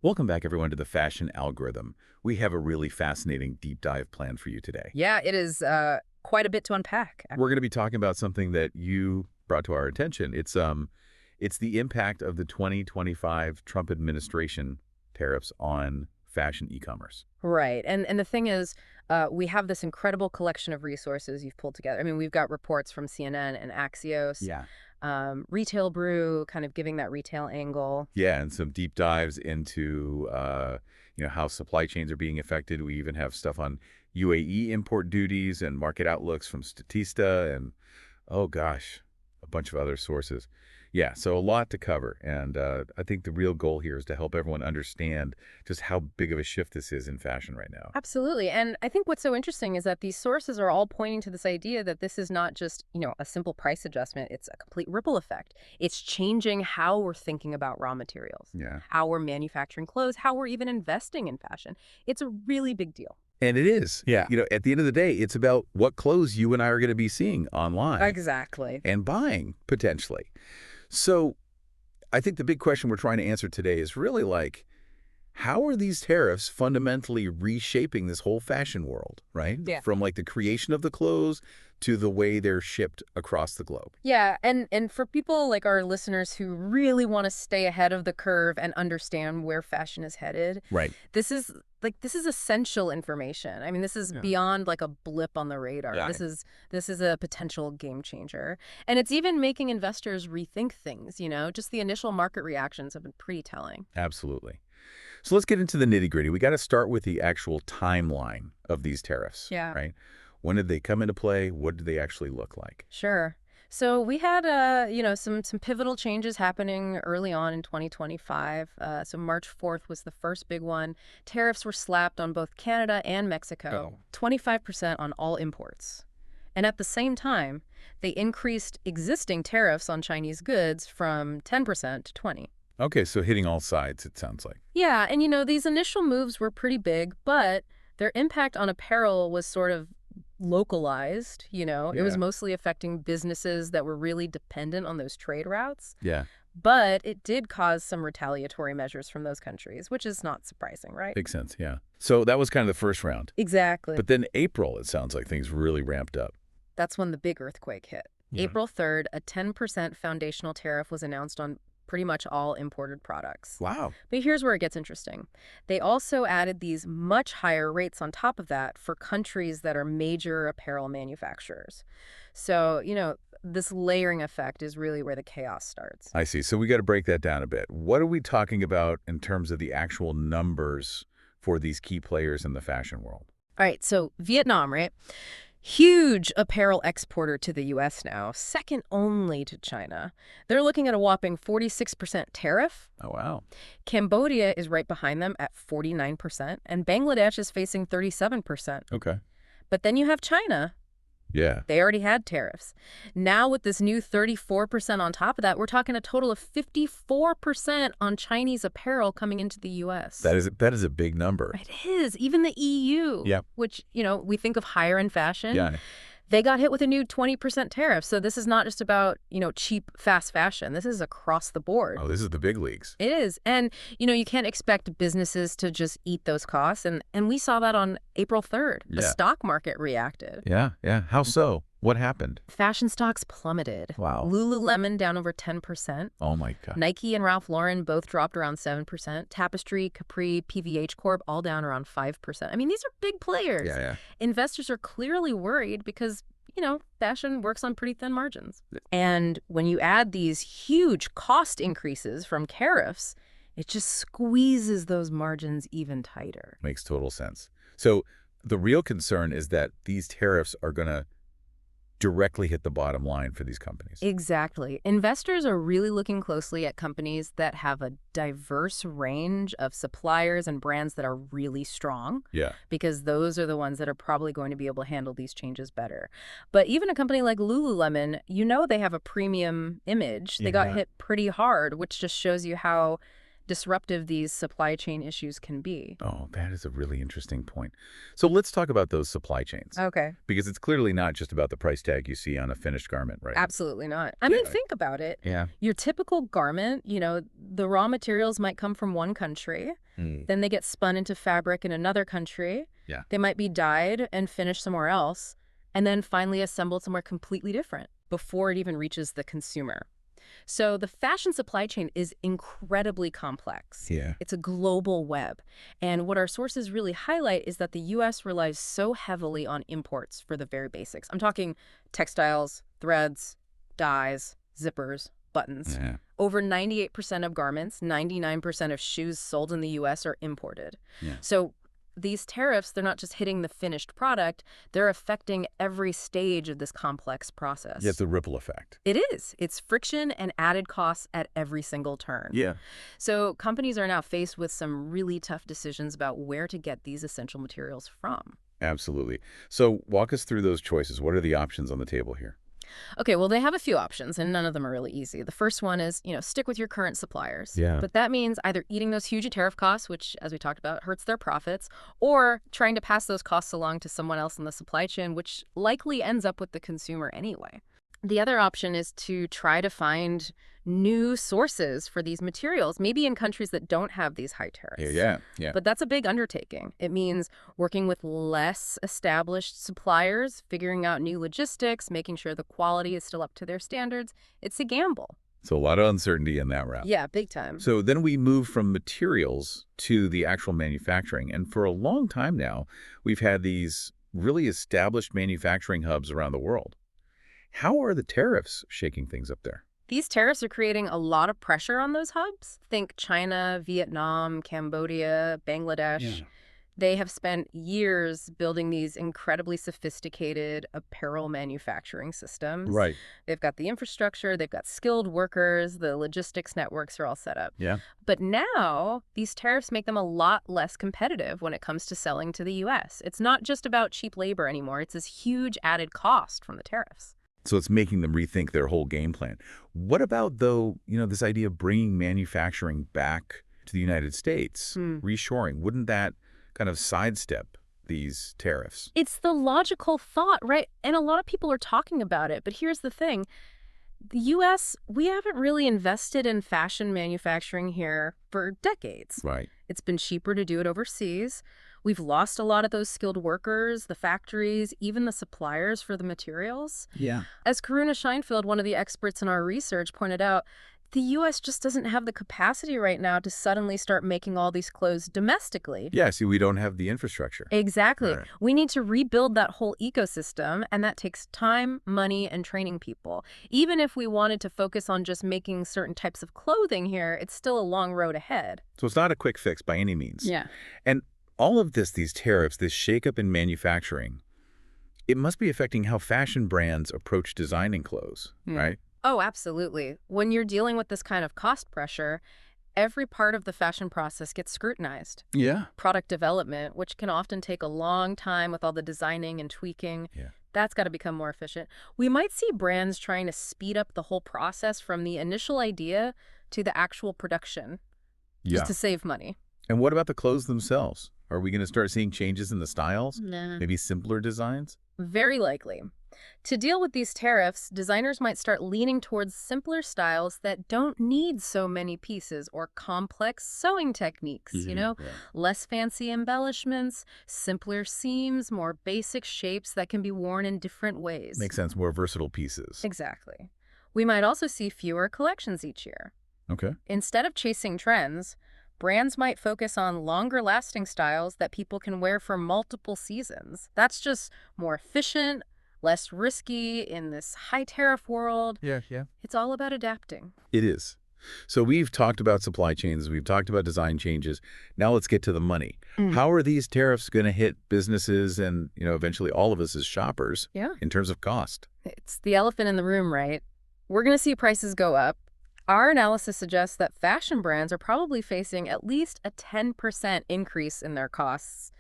Welcome back, everyone, to the Fashion Algorithm. We have a really fascinating deep dive planned for you today. Yeah, it is quite a bit to unpack. We're going to be talking about something that you brought to our attention. It's the impact of the 2025 Trump administration tariffs on fashion e-commerce. Right. And the thing is, we have this incredible collection of resources you've pulled together. I mean, we've got reports from CNN and Axios, Yeah. Retail Brew, kind of giving that retail angle. Yeah, and some deep dives into how supply chains are being affected. We even have stuff on UAE import duties and market outlooks from Statista and oh gosh, a bunch of other sources. Yeah, so a lot to cover. And I think the real goal here is to help everyone understand just how big of a shift this is in fashion right now. Absolutely. And I think what's so interesting is that these sources are all pointing to this idea that this is not just, a simple price adjustment. It's a complete ripple effect. It's changing how we're thinking about raw materials, Yeah. how we're manufacturing clothes, how we're even investing in fashion. It's a really big deal. And it is. Yeah. At the end of the day, it's about what clothes you and I are going to be seeing online Exactly. and buying, potentially. So I think the big question we're trying to answer today is really like, how are these tariffs fundamentally reshaping this whole fashion world, right? Yeah. From like the creation of the clothes to the way they're shipped across the globe. Yeah, and for people like our listeners who really want to stay ahead of the curve and understand where fashion is headed, Right. this is essential information. I mean, this is beyond like a blip on the radar. Yeah. This is a potential game changer. And it's even making investors rethink things, Just the initial market reactions have been pretty telling. Absolutely. So let's get into the nitty-gritty. We got to start with the actual timeline of these tariffs, Yeah. right? When did they come into play? What did they actually look like? Sure. So we had, some pivotal changes happening early on in 2025. So March 4th was the first big one. Tariffs were slapped on both Canada and Mexico, 25% on all imports. And at the same time, they increased existing tariffs on Chinese goods from 10% to 20%. Okay, so hitting all sides, it sounds like. Yeah, and these initial moves were pretty big, but their impact on apparel was sort of localized, It was Yeah. mostly affecting businesses that were really dependent on those trade routes. Yeah, But it did cause some retaliatory measures from those countries, which is not surprising, right? makes sense, yeah. So that was kind of the first round. Exactly. But then April, it sounds like things really ramped up. That's when the big earthquake hit. Yeah. April 3rd, a 10% foundational tariff was announced on pretty much all imported products. Wow. But here's where it gets interesting. They also added these much higher rates on top of that for countries that are major apparel manufacturers. So, this layering effect is really where the chaos starts. I see. So we got to break that down a bit. What are we talking about in terms of the actual numbers for these key players in the fashion world? All right, so Vietnam, right? Huge apparel exporter to the U.S. now, second only to China. They're looking at a whopping 46% tariff. Oh, wow. Cambodia is right behind them at 49%, and Bangladesh is facing 37%. Okay. But then you have China. Yeah. They already had tariffs. Now with this new 34% on top of that, we're talking a total of 54% on Chinese apparel coming into the U.S. That is a big number. It is. Even the EU, Yep. which, we think of higher in fashion. Yeah. They got hit with a new 20% tariff. So this is not just about, cheap, fast fashion. This is across the board. Oh, this is the big leagues. It is. And, you can't expect businesses to just eat those costs. And we saw that on April 3rd. The Yeah. stock market reacted. Yeah, yeah. How so? What happened? Fashion stocks plummeted. Wow. Lululemon down over 10%. Oh, my God. Nike and Ralph Lauren both dropped around 7%. Tapestry, Capri, PVH Corp all down around 5%. I mean, these are big players. Yeah. Investors are clearly worried because, fashion works on pretty thin margins. And when you add these huge cost increases from tariffs, it just squeezes those margins even tighter. Makes total sense. So the real concern is that these tariffs are going to directly hit the bottom line for these companies. Exactly. Investors are really looking closely at companies that have a diverse range of suppliers and brands that are really strong, Yeah. because those are the ones that are probably going to be able to handle these changes better. But even a company like Lululemon, they have a premium image. They got Yeah. hit pretty hard, which just shows you how disruptive these supply chain issues can be. Oh, that is a really interesting point. So let's talk about those supply chains. Okay. Because it's clearly not just about the price tag you see on a finished garment, right? Absolutely not. I mean, Yeah. think about it. Yeah. Your typical garment, the raw materials might come from one country. Then they get spun into fabric in another country. Yeah. They might be dyed and finished somewhere else, and then finally assembled somewhere completely different before it even reaches the consumer. So the fashion supply chain is incredibly complex. Yeah. It's a global web. And what our sources really highlight is that the U.S. relies so heavily on imports for the very basics. I'm talking textiles, threads, dyes, zippers, buttons. Yeah. Over 98% of garments, 99% of shoes sold in the U.S. are imported. Yeah. So these tariffs, they're not just hitting the finished product, they're affecting every stage of this complex process. Yeah, it's a ripple effect. It is. It's friction and added costs at every single turn. Yeah. So companies are now faced with some really tough decisions about where to get these essential materials from. Absolutely. So walk us through those choices. What are the options on the table here? Okay, well, they have a few options, and none of them are really easy. The first one is, stick with your current suppliers. Yeah. But that means either eating those huge tariff costs, which, as we talked about, hurts their profits, or trying to pass those costs along to someone else in the supply chain, which likely ends up with the consumer anyway. The other option is to try to find new sources for these materials, maybe in countries that don't have these high tariffs. Yeah. But that's a big undertaking. It means working with less established suppliers, figuring out new logistics, making sure the quality is still up to their standards. It's a gamble. So a lot of uncertainty in that route. Yeah, big time. So then we move from materials to the actual manufacturing. And for a long time now, we've had these really established manufacturing hubs around the world. How are the tariffs shaking things up there? These tariffs are creating a lot of pressure on those hubs. Think China, Vietnam, Cambodia, Bangladesh. Yeah. They have spent years building these incredibly sophisticated apparel manufacturing systems. Right. They've got the infrastructure, they've got skilled workers, the logistics networks are all set up. Yeah. But now, these tariffs make them a lot less competitive when it comes to selling to the U.S. It's not just about cheap labor anymore. It's this huge added cost from the tariffs. So it's making them rethink their whole game plan. What about, though, this idea of bringing manufacturing back to the United States, reshoring? Wouldn't that kind of sidestep these tariffs? It's the logical thought, right? And a lot of people are talking about it. But here's the thing. The U.S., we haven't really invested in fashion manufacturing here for decades. Right. It's been cheaper to do it overseas. We've lost a lot of those skilled workers, the factories, even the suppliers for the materials. Yeah. As Karuna Scheinfeld, one of the experts in our research, pointed out, the U.S. just doesn't have the capacity right now to suddenly start making all these clothes domestically. Yeah, see, we don't have the infrastructure. Exactly. Right. We need to rebuild that whole ecosystem, and that takes time, money, and training people. Even if we wanted to focus on just making certain types of clothing here, it's still a long road ahead. So it's not a quick fix by any means. Yeah. And all of this, these tariffs, this shakeup in manufacturing, it must be affecting how fashion brands approach designing clothes, right? Oh, absolutely. When you're dealing with this kind of cost pressure, every part of the fashion process gets scrutinized. Yeah. Product development, which can often take a long time with all the designing and tweaking, that's got to become more efficient. We might see brands trying to speed up the whole process from the initial idea to the actual production, just to save money. And what about the clothes themselves? Are we going to start seeing changes in the styles? Nah. Maybe simpler designs? Very likely. To deal with these tariffs, designers might start leaning towards simpler styles that don't need so many pieces or complex sewing techniques, less fancy embellishments, simpler seams, more basic shapes that can be worn in different ways. Makes sense, more versatile pieces. Exactly. We might also see fewer collections each year. Okay. Instead of chasing trends, brands might focus on longer-lasting styles that people can wear for multiple seasons. That's just more efficient, less risky in this high-tariff world. Yeah. It's all about adapting. It is. So we've talked about supply chains, we've talked about design changes. Now let's get to the money. How are these tariffs going to hit businesses and, eventually all of us as shoppers in terms of cost? It's the elephant in the room, right? We're going to see prices go up. Our analysis suggests that fashion brands are probably facing at least a 10% increase in their costs.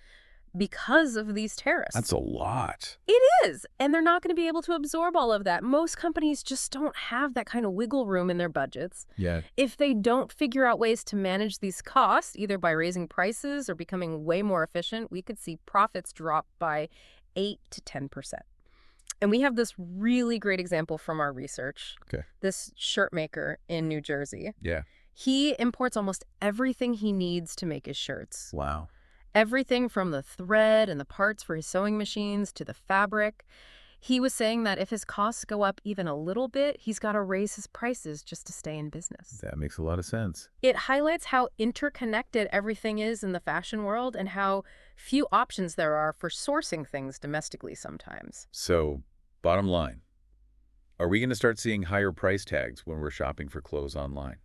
because of these tariffs. That's a lot. It is. And they're not going to be able to absorb all of that. Most companies just don't have that kind of wiggle room in their budgets. Yeah. If they don't figure out ways to manage these costs, either by raising prices or becoming way more efficient, we could see profits drop by 8 to 10%. And we have this really great example from our research. Okay. This shirt maker in New Jersey. Yeah. He imports almost everything he needs to make his shirts. Wow. Everything from the thread and the parts for his sewing machines to the fabric. He was saying that if his costs go up even a little bit, he's got to raise his prices just to stay in business. That makes a lot of sense. It highlights how interconnected everything is in the fashion world and how few options there are for sourcing things domestically sometimes. So, bottom line, are we going to start seeing higher price tags when we're shopping for clothes online?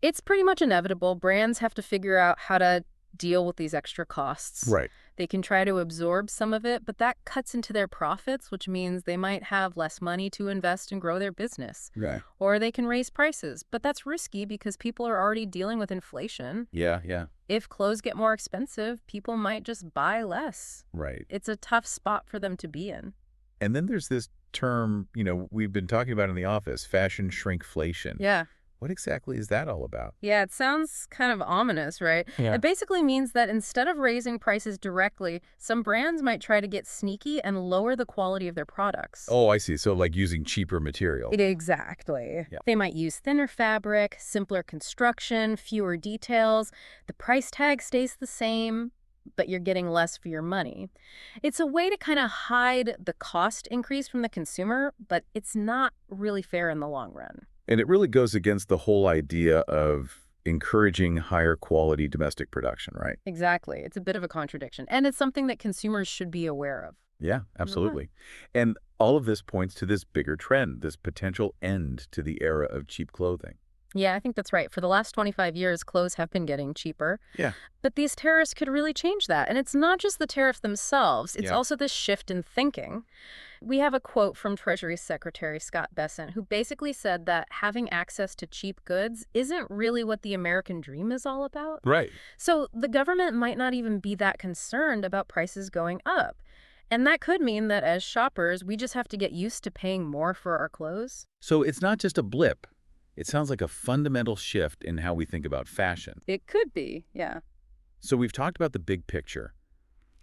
It's pretty much inevitable. Brands have to figure out how to deal with these extra costs. Right. They can try to absorb some of it, but that cuts into their profits, which means they might have less money to invest and grow their business. Right. Or they can raise prices, but that's risky because people are already dealing with inflation. Yeah. If clothes get more expensive, people might just buy less. Right. It's a tough spot for them to be in. And then there's this term, we've been talking about in the office, fashion shrinkflation. Yeah. What exactly is that all about? Yeah, it sounds kind of ominous, right? Yeah. It basically means that instead of raising prices directly, some brands might try to get sneaky and lower the quality of their products. Oh, I see. So like using cheaper material. Exactly. Yeah. They might use thinner fabric, simpler construction, fewer details. The price tag stays the same, but you're getting less for your money. It's a way to kind of hide the cost increase from the consumer, but it's not really fair in the long run. And it really goes against the whole idea of encouraging higher quality domestic production, right? Exactly. It's a bit of a contradiction. And it's something that consumers should be aware of. Yeah, absolutely. And all of this points to this bigger trend, this potential end to the era of cheap clothing. Yeah, I think that's right. For the last 25 years, clothes have been getting cheaper. Yeah. But these tariffs could really change that. And it's not just the tariffs themselves. It's Yeah. also this shift in thinking. We have a quote from Treasury Secretary Scott Bessent, who basically said that having access to cheap goods isn't really what the American dream is all about. Right. So the government might not even be that concerned about prices going up. And that could mean that as shoppers, we just have to get used to paying more for our clothes. So it's not just a blip. It sounds like a fundamental shift in how we think about fashion. It could be, yeah. So we've talked about the big picture.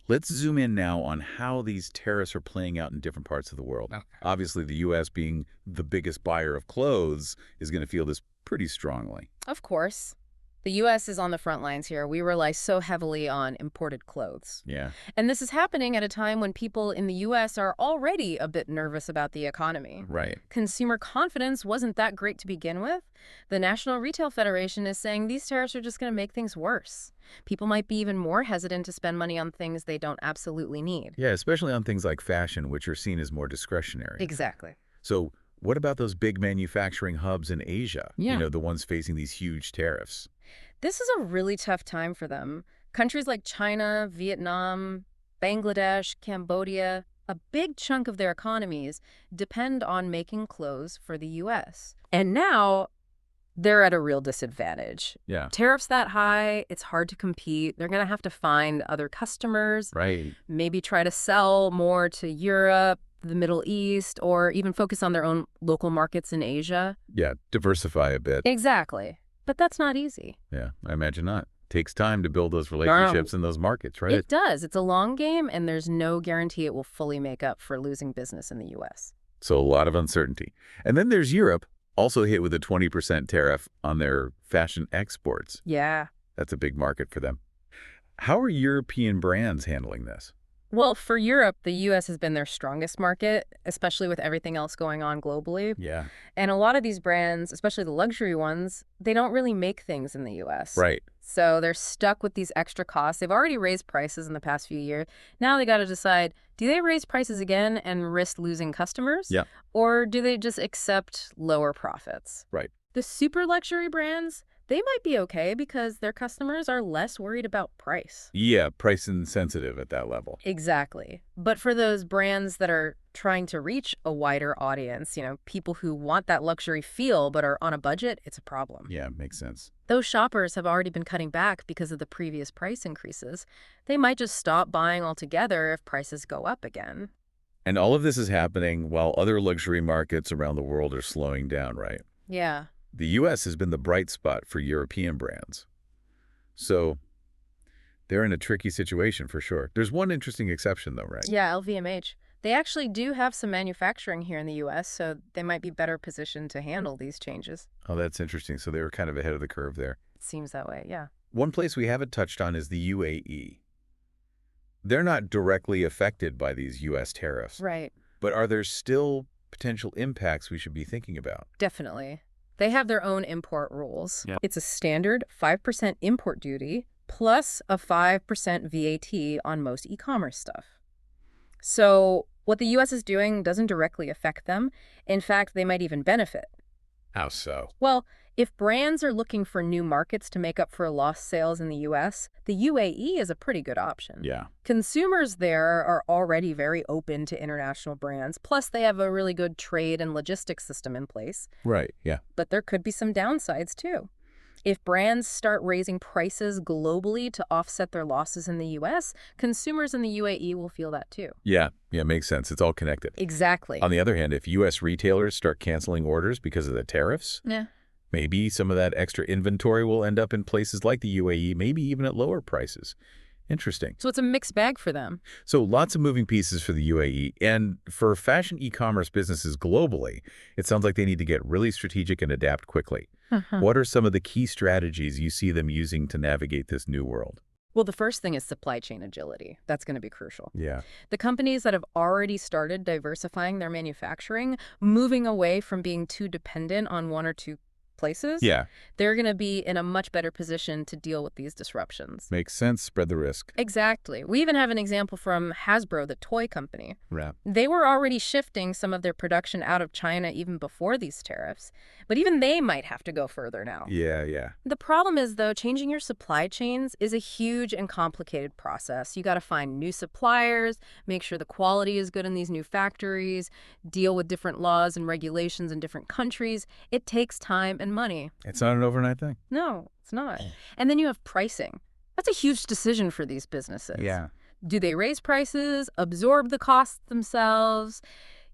Let's zoom in now on how these tariffs are playing out in different parts of the world. Okay. Obviously, the U.S. being the biggest buyer of clothes is going to feel this pretty strongly. Of course. The U.S. is on the front lines here. We rely so heavily on imported clothes. Yeah. And this is happening at a time when people in the U.S. are already a bit nervous about the economy. Right. Consumer confidence wasn't that great to begin with. The National Retail Federation is saying these tariffs are just going to make things worse. People might be even more hesitant to spend money on things they don't absolutely need. Yeah, especially on things like fashion, which are seen as more discretionary. Exactly. So what about those big manufacturing hubs in Asia? Yeah. The ones facing these huge tariffs. This is a really tough time for them. Countries like China, Vietnam, Bangladesh, Cambodia, a big chunk of their economies depend on making clothes for the U.S. And now they're at a real disadvantage. Yeah. Tariffs that high, it's hard to compete. They're going to have to find other customers, Right. maybe try to sell more to Europe, the Middle East, or even focus on their own local markets in Asia. Yeah, diversify a bit. Exactly. But that's not easy. Yeah, I imagine not. Takes time to build those relationships in those markets, right? It does. It's a long game, and there's no guarantee it will fully make up for losing business in the U.S. So a lot of uncertainty. And then there's Europe, also hit with a 20% tariff on their fashion exports. Yeah. That's a big market for them. How are European brands handling this? Well, for Europe, the U.S. has been their strongest market, especially with everything else going on globally. Yeah. And a lot of these brands, especially the luxury ones, they don't really make things in the U.S. Right. So they're stuck with these extra costs. They've already raised prices in the past few years. Now they got to decide, do they raise prices again and risk losing customers? Yeah. Or do they just accept lower profits? Right. The super luxury brands, they might be okay because their customers are less worried about price. Yeah, price insensitive at that level. Exactly. But for those brands that are trying to reach a wider audience, people who want that luxury feel but are on a budget, it's a problem. Yeah, makes sense. Those shoppers have already been cutting back because of the previous price increases. They might just stop buying altogether if prices go up again. And all of this is happening while other luxury markets around the world are slowing down, right? Yeah. The U.S. has been the bright spot for European brands. So they're in a tricky situation for sure. There's one interesting exception though, right? Yeah, LVMH. They actually do have some manufacturing here in the U.S., so they might be better positioned to handle these changes. Oh, that's interesting. So they were kind of ahead of the curve there. It seems that way, yeah. One place we haven't touched on is the UAE. They're not directly affected by these U.S. tariffs. Right. But are there still potential impacts we should be thinking about? Definitely. They have their own import rules. Yeah. It's a standard 5% import duty plus a 5% VAT on most e-commerce stuff. So what the U.S. is doing doesn't directly affect them. In fact, they might even benefit. How so? Well, if brands are looking for new markets to make up for lost sales in the U.S., the UAE is a pretty good option. Yeah. Consumers there are already very open to international brands, plus they have a really good trade and logistics system in place. Right, yeah. But there could be some downsides, too. If brands start raising prices globally to offset their losses in the U.S., consumers in the UAE will feel that, too. Yeah, makes sense. It's all connected. Exactly. On the other hand, if U.S. retailers start canceling orders because of the tariffs, Yeah. maybe some of that extra inventory will end up in places like the UAE, maybe even at lower prices. Interesting. So it's a mixed bag for them. So lots of moving pieces for the UAE. And for fashion e-commerce businesses globally, it sounds like they need to get really strategic and adapt quickly. What are some of the key strategies you see them using to navigate this new world? Well, the first thing is supply chain agility. That's going to be crucial. Yeah. The companies that have already started diversifying their manufacturing, moving away from being too dependent on one or two places, Yeah. they're going to be in a much better position to deal with these disruptions. Makes sense. Spread the risk. Exactly. We even have an example from Hasbro, the toy company. Yeah. They were already shifting some of their production out of China even before these tariffs, but even they might have to go further now. Yeah. The problem is, though, changing your supply chains is a huge and complicated process. You got to find new suppliers, make sure the quality is good in these new factories, deal with different laws and regulations in different countries. It takes time and money. It's not an overnight thing. No, it's not. And then you have pricing. That's a huge decision for these businesses. Yeah. Do they raise prices, absorb the costs themselves,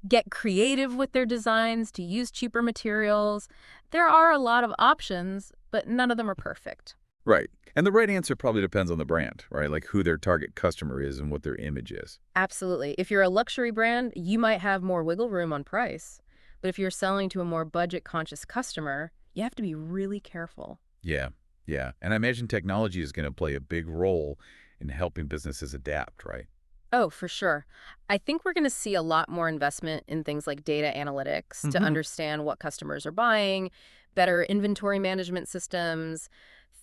get creative with their designs to use cheaper materials? There are a lot of options, but none of them are perfect. Right. And the right answer probably depends on the brand, right? Like who their target customer is and what their image is. Absolutely. If you're a luxury brand, you might have more wiggle room on price. But if you're selling to a more budget-conscious customer, you have to be really careful. Yeah. And I imagine technology is going to play a big role in helping businesses adapt, right? Oh, for sure. I think we're going to see a lot more investment in things like data analytics to understand what customers are buying, better inventory management systems,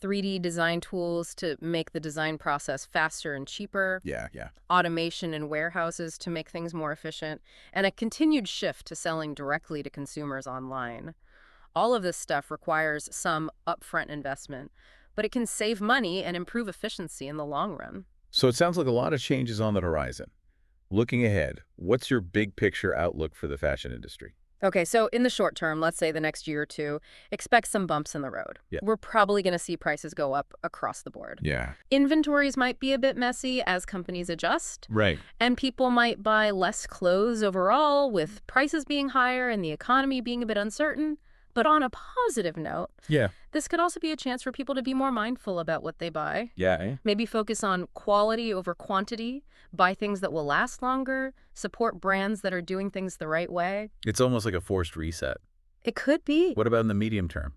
3D design tools to make the design process faster and cheaper. Yeah. Automation in warehouses to make things more efficient, and a continued shift to selling directly to consumers online. All of this stuff requires some upfront investment, but it can save money and improve efficiency in the long run. So it sounds like a lot of changes on the horizon. Looking ahead, what's your big picture outlook for the fashion industry? Okay, so in the short term, let's say the next year or two, expect some bumps in the road. Yeah. We're probably going to see prices go up across the board. Yeah. Inventories might be a bit messy as companies adjust. Right. And people might buy less clothes overall, with prices being higher and the economy being a bit uncertain. But on a positive note, Yeah. this could also be a chance for people to be more mindful about what they buy. Yeah. Maybe focus on quality over quantity, buy things that will last longer, support brands that are doing things the right way. It's almost like a forced reset. It could be. What about in the medium term?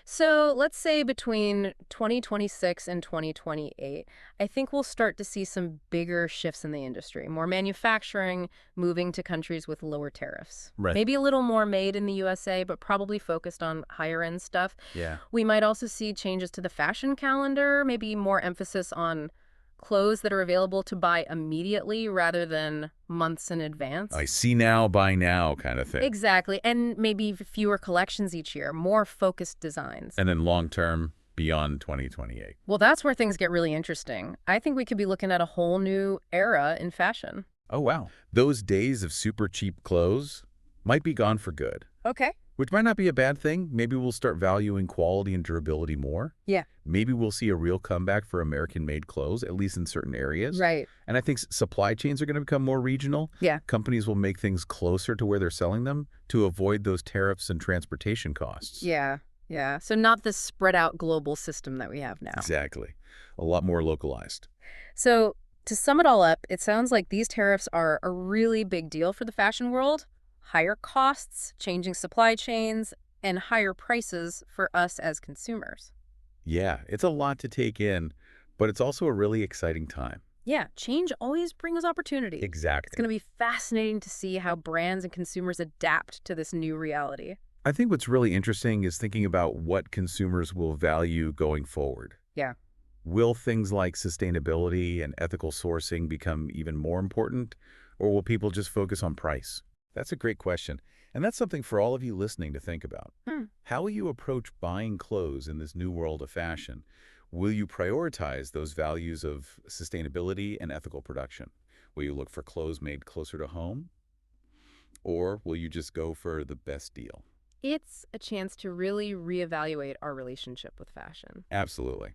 So let's say between 2026 and 2028, I think we'll start to see some bigger shifts in the industry. More manufacturing, moving to countries with lower tariffs. Right. Maybe a little more made in the USA, but probably focused on higher end stuff. Yeah. We might also see changes to the fashion calendar, maybe more emphasis on clothes that are available to buy immediately rather than months in advance. I see now, buy now kind of thing. Exactly. And maybe fewer collections each year, more focused designs. And then long term, beyond 2028. Well, that's where things get really interesting. I think we could be looking at a whole new era in fashion. Oh, wow. Those days of super cheap clothes might be gone for good, Okay. which might not be a bad thing. Maybe we'll start valuing quality and durability more. Yeah. Maybe we'll see a real comeback for American-made clothes, at least in certain areas. Right. And I think supply chains are going to become more regional. Yeah. Companies will make things closer to where they're selling them to avoid those tariffs and transportation costs. Yeah. Yeah. So not this spread out global system that we have now. Exactly. A lot more localized. So to sum it all up, it sounds like these tariffs are a really big deal for the fashion world. Higher costs, changing supply chains, and higher prices for us as consumers. Yeah, it's a lot to take in, but it's also a really exciting time. Yeah, change always brings opportunity. It's Exactly. going to be fascinating to see how brands and consumers adapt to this new reality. I think what's really interesting is thinking about what consumers will value going forward. Yeah. Will things like sustainability and ethical sourcing become even more important, or will people just focus on price? That's a great question, and that's something for all of you listening to think about. Hmm. How will you approach buying clothes in this new world of fashion? Will you prioritize those values of sustainability and ethical production? Will you look for clothes made closer to home, or will you just go for the best deal? It's a chance to really reevaluate our relationship with fashion. Absolutely.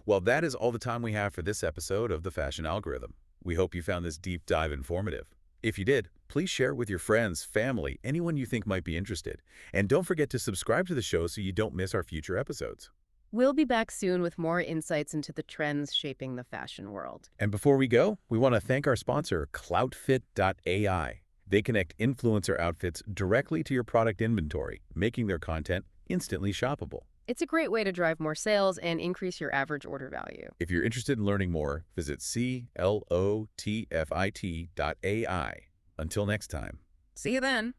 Well, that is all the time we have for this episode of The Fashion Algorithm. We hope you found this deep dive informative. If you did, please share it with your friends, family, anyone you think might be interested. And don't forget to subscribe to the show so you don't miss our future episodes. We'll be back soon with more insights into the trends shaping the fashion world. And before we go, we want to thank our sponsor, Cloutfit.ai. They connect influencer outfits directly to your product inventory, making their content instantly shoppable. It's a great way to drive more sales and increase your average order value. If you're interested in learning more, visit clotfit.ai. Until next time. See you then.